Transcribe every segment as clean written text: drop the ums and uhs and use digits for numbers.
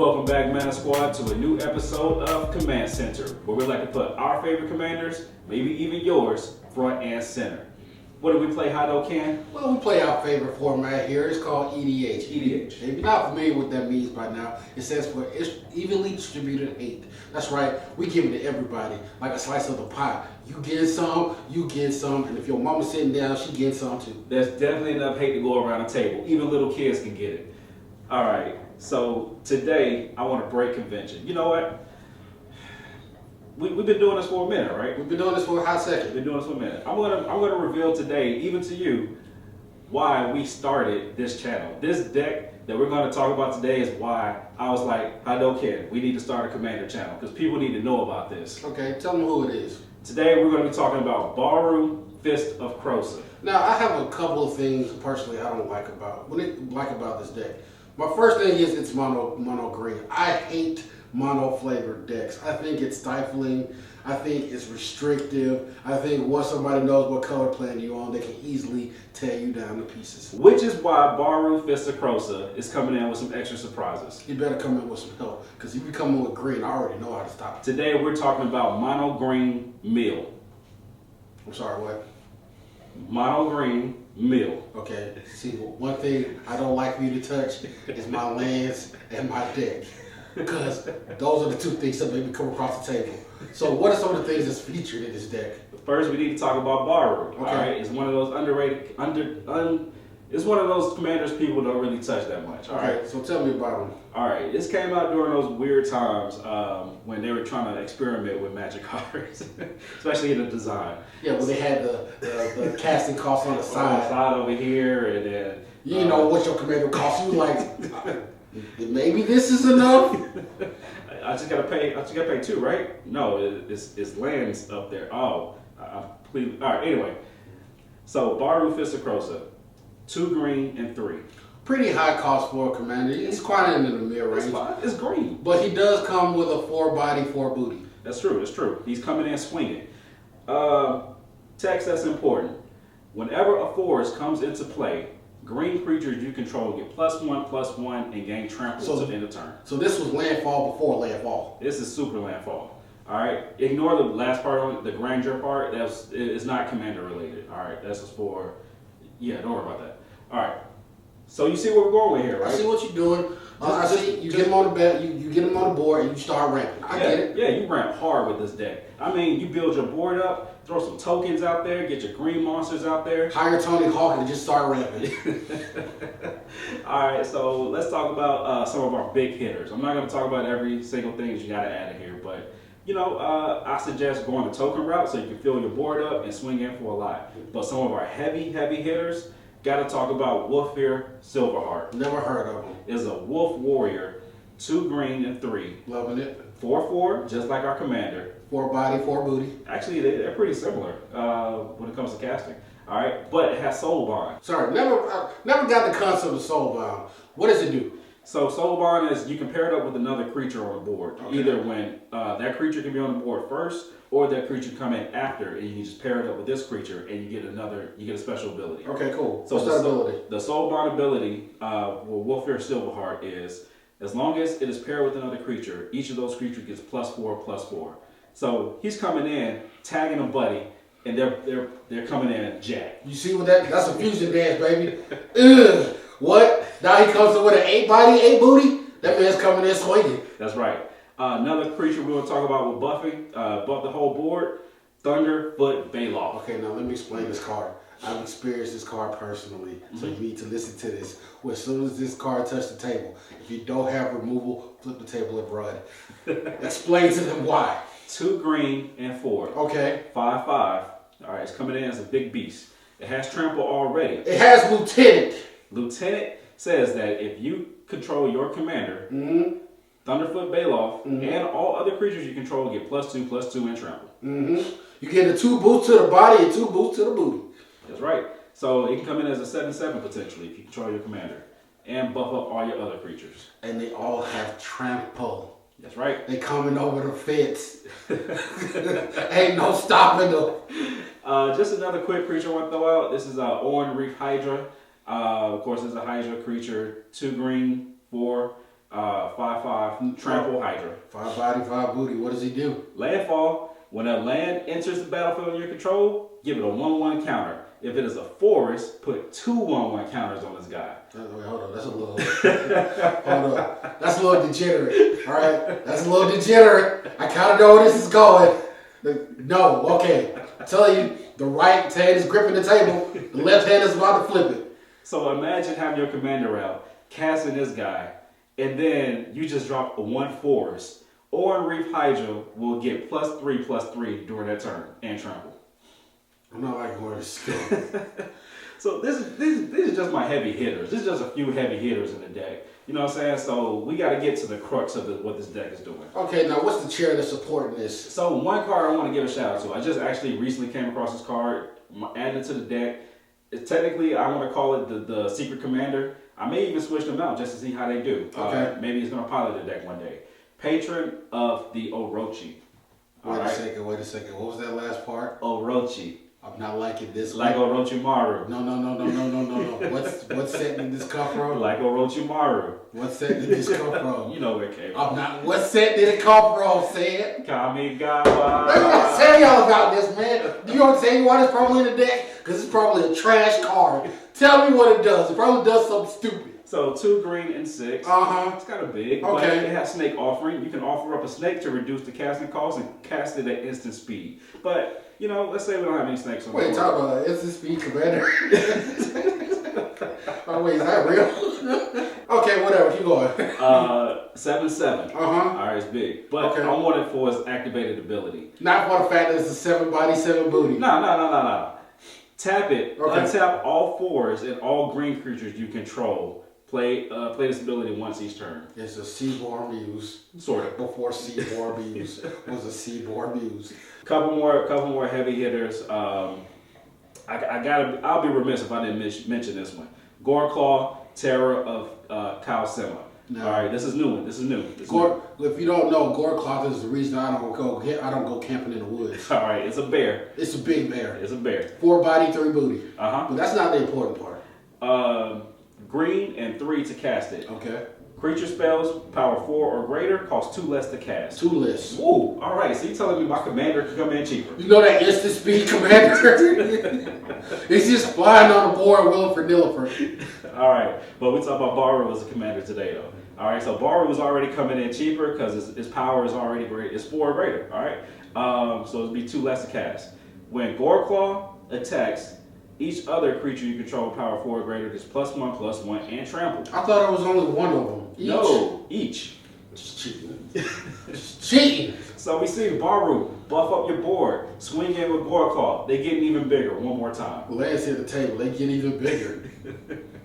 Welcome back, Mana Squad, to a new episode of Command Center, where we like to put our favorite commanders, maybe even yours, front and center. What do we play, Hadoken? Well, we play our favorite format here. It's called EDH. EDH. If you're not familiar with what that means by now, it stands for evenly distributed hate. That's right. We give it to everybody, like a slice of the pie. You get some, and if your mama's sitting down, she gets some too. There's definitely enough hate to go around the table. Even little kids can get it. All right. So today, I want to break convention. You know what? We've been doing this for a minute, right? We've been doing this for a hot second. We've been doing this for a minute. I'm gonna reveal today, even to you, why we started this channel. This deck that we're gonna talk about today is why I was like, Hadoken, we need to start a commander channel because people need to know about this. Okay, tell them who it is. Today we're gonna be talking about Haru, Fist of Krosa. Now, I have a couple of things personally I don't like about this deck. My first thing is it's mono green. I hate mono flavored decks. I think it's stifling. I think it's restrictive. I think once somebody knows what color plan you're on, they can easily tear you down to pieces. Which is why Haru, Fist of Krosa is coming in with some extra surprises. You better come in with some help, because if you come in with green, I already know how to stop it. Today we're talking about mono green mill. I'm sorry, what? Mono green mill. Okay, see, one thing I don't like for you to touch is my lands and my deck. Because those are the two things that make me come across the table. So what are some of the things that's featured in this deck? First, we need to talk about Haru. Okay. All right, it's one of those underrated, it's one of those commanders people don't really touch that much. All right. So tell me about them. All right, this came out during those weird times when they were trying to experiment with magic cards, especially in the design. Yeah, well, they had the casting costs on the On the side. side over here, and then You didn't know what your commander cost. You like, maybe this is enough. I just gotta pay two, right? No, it's lands up there. Oh, I'm completely. All right. Anyway, so Haru, Fist of Krosa, 2 green and 3. Pretty high cost for a commander. He's quite in the mid It's range. fine. It's green. But he does come with a 4 body, 4 booty. That's true. That's true. He's coming in swinging. Text that's important. Whenever a forest comes into play, green creatures you control get +1/+1 and gain trample to the end of turn. So this was landfall before landfall. This is super landfall. All right. Ignore the last part on it, the grandeur part. It's not commander related. All right. That's just for. Yeah. Don't worry about that. All right. So you see where we're going with here, right? I see what you're doing. I see you get him on the bed, you get him on the board, and you start ramping. I get it. Yeah, you ramp hard with this deck. I mean, you build your board up, throw some tokens out there, get your green monsters out there. Hire Tony Hawk and just start ramping. All right, so let's talk about some of our big hitters. I'm not going to talk about every single thing that you got to add in here, but you know, I suggest going the token route so you can fill your board up and swing in for a lot. But some of our heavy hitters. Got to talk about Wolfir Silverheart. Never heard of him. Is a wolf warrior, 2 green and 3. Loving it. 4/4, just like our commander. 4 body, 4 booty. Actually, they're pretty similar when it comes to casting. All right, but it has Soul Bond. Sorry, never got the concept of soul bound. What does it do? So Soul Bond is you can pair it up with another creature on the board. Okay. Either when that creature can be on the board first, or that creature come in after, and you can just pair it up with this creature, and you get a special ability. Okay, cool. So what's that ability? The Soul Bond ability with Wolfir Silverheart is as long as it is paired with another creature, each of those creatures gets +4/+4. So he's coming in, tagging a buddy, and they're coming in jack. You see what that's a fusion dance, baby. Ugh. What? Now he comes in with an 8 body, 8 booty? That man's coming in swinging. That's right. Another creature we want to talk about with buffing, buff the whole board, Thunderfoot Baloth. Okay, now let me explain this card. I've experienced this card personally, so you need to listen to this. Well, as soon as this card touches the table, if you don't have removal, flip the table and run. Explain to them why. 2 green and 4. Okay. 5/5. All right, it's coming in as a big beast. It has trample already. It has Lieutenant. Lieutenant says that if you control your commander, Mm-hmm. Thunderfoot Baloth, and all other creatures you control get +2/+2 and trample. Mm-hmm. You get a 2 boosts to the body and 2 boosts to the booty. That's right. So it can come in as a 7/7 potentially if you control your commander. And buff up all your other creatures. And they all have trample. That's right. They coming over the fence. Ain't no stopping them. Just another quick creature I want to throw out. This is Oran Reef Hydra. Of course, it's a Hydra creature. 2 green, 4. 5/5 trample Hydra. 5 body, 5 booty. What does he do? Landfall. When a land enters the battlefield in your control, give it a 1/1 counter. If it is a forest, put 2 1/1 counters on this guy. Wait, hold on, that's a little. Hold on, that's a little degenerate. All right, that's a little degenerate. I kind of know where this is going. No, okay. I tell you, the right hand is gripping the table. The left hand is about to flip it. So imagine having your commander out, casting this guy, and then you just drop a 1 forest. Or Reef Hydra will get +3/+3 during that turn and trample. I'm not liking where this is going. So these are just my heavy hitters. This is just a few heavy hitters in the deck. You know what I'm saying? So we got to get to the crux of what this deck is doing. Okay, now what's the chair that's supporting this? So one card I want to give a shout out to. I just actually recently came across this card, added it to the deck. Technically, I want to call it the Secret Commander. I may even switch them out just to see how they do. Okay. Maybe it's going to pilot the deck one day. Patron of the Orochi. Wait a second. What was that last part? Orochi. I'm not liking this. Like Orochimaru. No. What set did this come from? Like Orochimaru. What set did this come from? You know where it came from. I'm not. What set did it come from? Say it. Kamigawa. Let me tell y'all about this, man. You know what I'm saying? Why it's probably in the deck? Because it's probably a trash card. Tell me what it does. It probably does something stupid. So 2 green and 6. It's kind of big. Okay. But it has snake offering. You can offer up a snake to reduce the casting cost and cast it at instant speed. But, you know, let's say we don't have any snakes on the board. Wait, talk about instant speed commander. Oh, wait, is that real? Okay, whatever. Keep going. 7/7. Uh-huh. All right, it's big. But Okay. I want it for its activated ability. Not for the fact that it's a 7 body, 7 booty. No. Tap it. Okay. Untap all 4s and all green creatures you control. Play this ability once each turn. It's a Seaborn Muse. Sort of. Before Seaborn Muse was a Seaborn Muse. Couple more heavy hitters. I'll be remiss if I didn't mention this one. Goreclaw, Terror of Kalsima. No. All right, this is new. If you don't know, Goreclaw is the reason I don't go camping in the woods. All right, it's a bear. It's a big bear. It's a bear. 4 body, 3 booty. Uh-huh. But that's not the important part. Green and 3 to cast it. Okay. Creature spells, power 4 or greater, cost 2 less to cast. 2 lists. Ooh, all right. So you telling me my commander could come in cheaper? You know that instant speed commander? He's just flying on the board, willing for Nillifer. All right, but we talk about Baru as a commander today, though. All right, so Baru is already coming in cheaper because his power is already great. It's 4 or greater. All right, so it'd be 2 less to cast. When Goreclaw attacks, each other creature you control power 4 or greater gets +1/+1 and trample. I thought it was only one of them. Each? No, each. Just cheating. Just cheating. So we see Baru buff up your board, swing in with Goreclaw. They getting even bigger one more time. Lance hit the table. They get even bigger.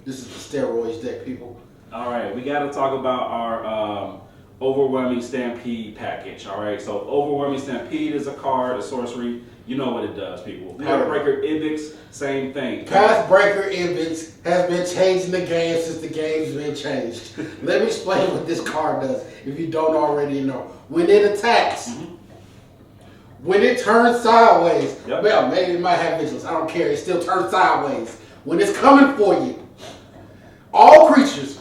This is the steroids deck, people. All right, we got to talk about our Overwhelming Stampede package. All right, so Overwhelming Stampede is a card, a sorcery. You know what it does, people. Pathbreaker Ibix, same thing. Pathbreaker Ibix has been changing the game since the game's been changed. Let me explain what this card does, if you don't already know. When it attacks, when it turns sideways, well, maybe it might have vigilance. I don't care. It still turns sideways. When it's coming for you, all creatures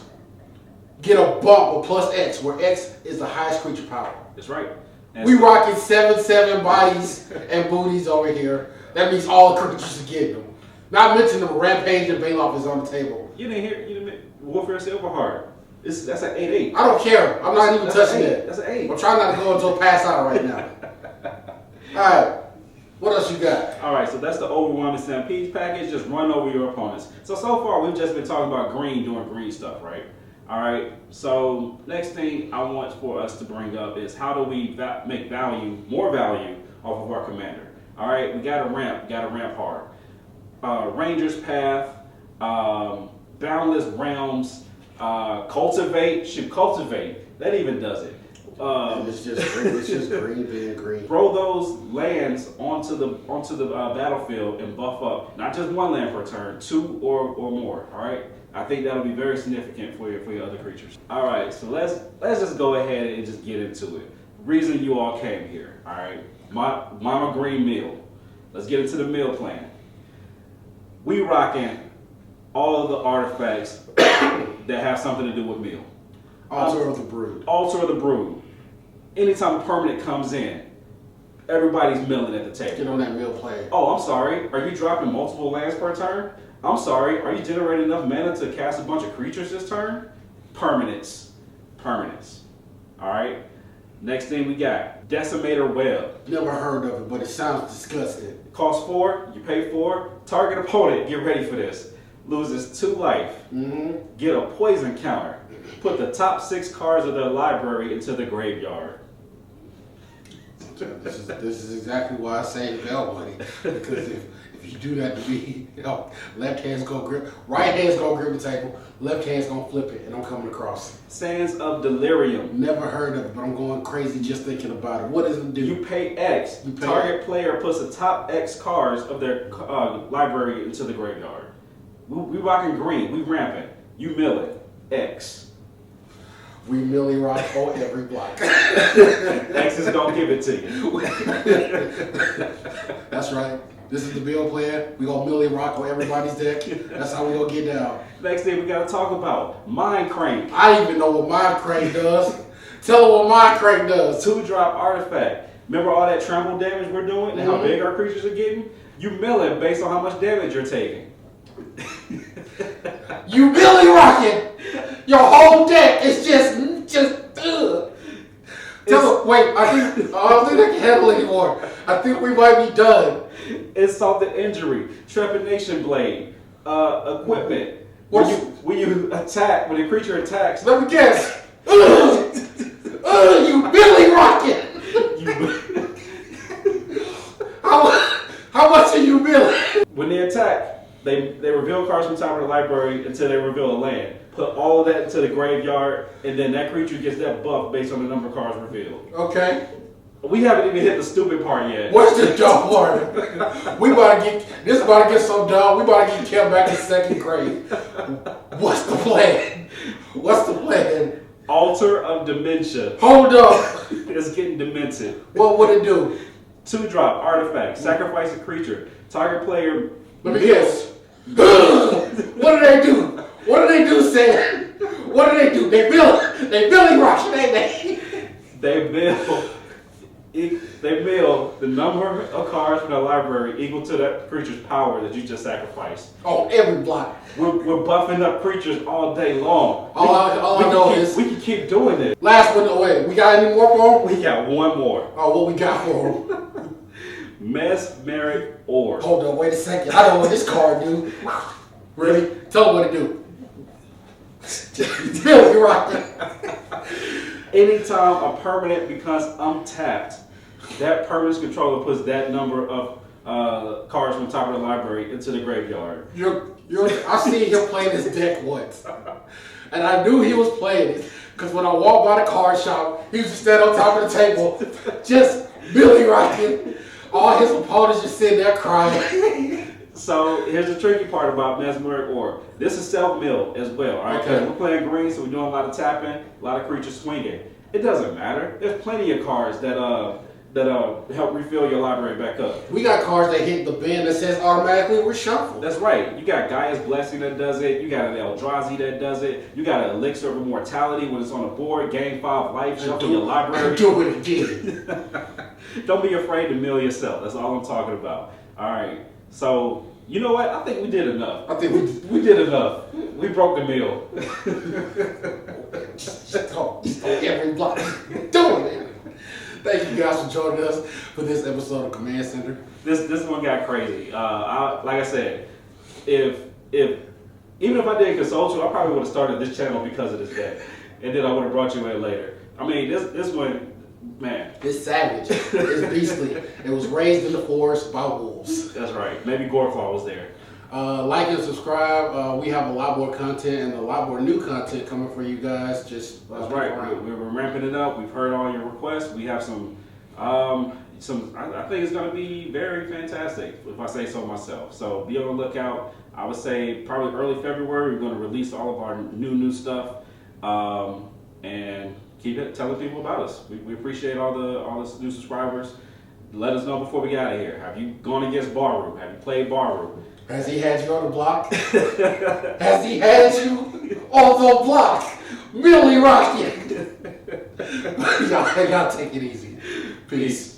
get a bump of +X, where X is the highest creature power. That's right. We rocking 7/7 bodies and booties over here. That means all creatures are getting them. Not mentioning the Rampage and Bailoff is on the table. You didn't Warfare Silverheart. That's an 8/8. I don't care. I'm not even touching that. That's an 8. I'm trying not to go into a pass out right now. Alright. What else you got? Alright, so that's the Overwhelming Stampede package. Just run over your opponents. So far we've just been talking about green doing green stuff, right? Alright, so next thing I want for us to bring up is how do we make more value off of our commander? Alright, we got to ramp hard. Ranger's Path, Boundless Realms, Cultivate. That even does it. It's just green being green. Throw those lands onto the battlefield and buff up not just 1 land per turn, 2 or more. All right, I think that'll be very significant for your other creatures. All right, so let's just go ahead and just get into it. Reason you all came here. All right, Mama Green meal. Let's get into the meal plan. We rocking all of the artifacts that have something to do with meal. Altar of the Brood. Altar of the Brood. Anytime a permanent comes in, everybody's milling at the table. Get on that mill play. Oh, I'm sorry. Are you dropping multiple lands per turn? I'm sorry. Are you generating enough mana to cast a bunch of creatures this turn? Permanents. Alright. Next thing we got. Decimator Web. Never heard of it, but it sounds disgusting. Cost 4, you pay 4. Target opponent, get ready for this. Loses 2 life. Get a poison counter. Put the top 6 cards of their library into the graveyard. This is exactly why I say Bell money. Because if you do that to me, left hand's gonna grip, right hand's gonna grip the table, left hand's gonna flip it, and I'm coming across. Sands of Delirium. Never heard of it, but I'm going crazy just thinking about it. What does it do? You pay X. Target player puts the top X cards of their library into the graveyard. We rocking green. We rampant. You mill it. X. We Millie Rock on every block. X is gonna give it to you. That's right. This is the Bill plan. We gonna Millie Rock on everybody's deck. That's how we gonna get down. Next thing we gotta talk about Mind Crank. I don't even know what Mind Crank does. Tell them what Mind Crank does. 2-drop artifact. Remember all that trample damage we're doing and how big our creatures are getting? You mill it based on how much damage you're taking. You Millie Rocking. Your whole deck is just Tell them, wait, I don't think they can handle it anymore. I think we might be done. Insult the injury, trepidation blade, equipment. When you attack, when a creature attacks. Let me guess. You Billy Rocket. How much are you billing? When they attack, they reveal cards from the top of the library until they reveal a land. Put all of that into the graveyard, and then that creature gets that buff based on the number of cards revealed. Okay. We haven't even hit the stupid part yet. What's the dumb part? This about to get so dumb. We about to get kept back in second grade. What's the plan? Altar of Dementia. Hold up. It's getting demented. What would it do? 2-drop artifact. Sacrifice a creature. Target player. Let me guess. What do they do? What do they do, Sam? What do they do? They Billy Rock, ain't they? They mill the number of cards from the library equal to that creature's power that you just sacrificed. On every block. We're buffing up creatures all day long. All I know is we can keep doing it. Last one away. We got any more for him? We got one more. Oh, what we got for him? Mesmeric Orb. Hold on, wait a second. I know what this card do. Really? Tell me what it do. Billy Rocket. Anytime a permanent becomes untapped, that permanent's controller puts that number of cards from the top of the library into the graveyard. I seen him playing this deck once, and I knew he was playing it because when I walked by the card shop, he used to stand on top of the table, just Billy Rocking. All his opponents just sitting there crying. So here's the tricky part about Mesmeric Orb. This is self-milled as well, all right? Okay. We're playing green, so we're doing a lot of tapping, a lot of creatures swinging. It doesn't matter. There's plenty of cards that help refill your library back up. We got cards that hit the bin that says automatically reshuffle. That's right. You got Gaia's Blessing that does it. You got an Eldrazi that does it. You got an Elixir of Immortality when it's on the board. Gain 5 life, shuffle your library. Do it again. Don't be afraid to mill yourself. That's all I'm talking about. All right. So, you know what? I think we did enough. I think we did enough. We broke the mill. Every block. Doing it. Thank you guys for joining us for this episode of Command Center. This one got crazy. Like I said, if even if I didn't consult you, I probably would have started this channel because of this deck, and then I would have brought you in later. I mean, this one, man. It's savage. It's beastly. It was raised in the forest by wolves. That's right. Maybe Goreclaw was there. Like and subscribe. We have a lot more content and a lot more new content coming for you guys. Just that's right. We're ramping it up. We've heard all your requests. We have some. I think it's going to be very fantastic, if I say so myself. So be on the lookout. I would say probably early February we're going to release all of our new stuff, and keep telling people about us. We appreciate all the new subscribers. Let us know before we get out of here. Have you gone against Baru? Have you played Baru? Has he had you on the block? Has he had you on the block? Millie Rocket. Y'all take it easy. Peace.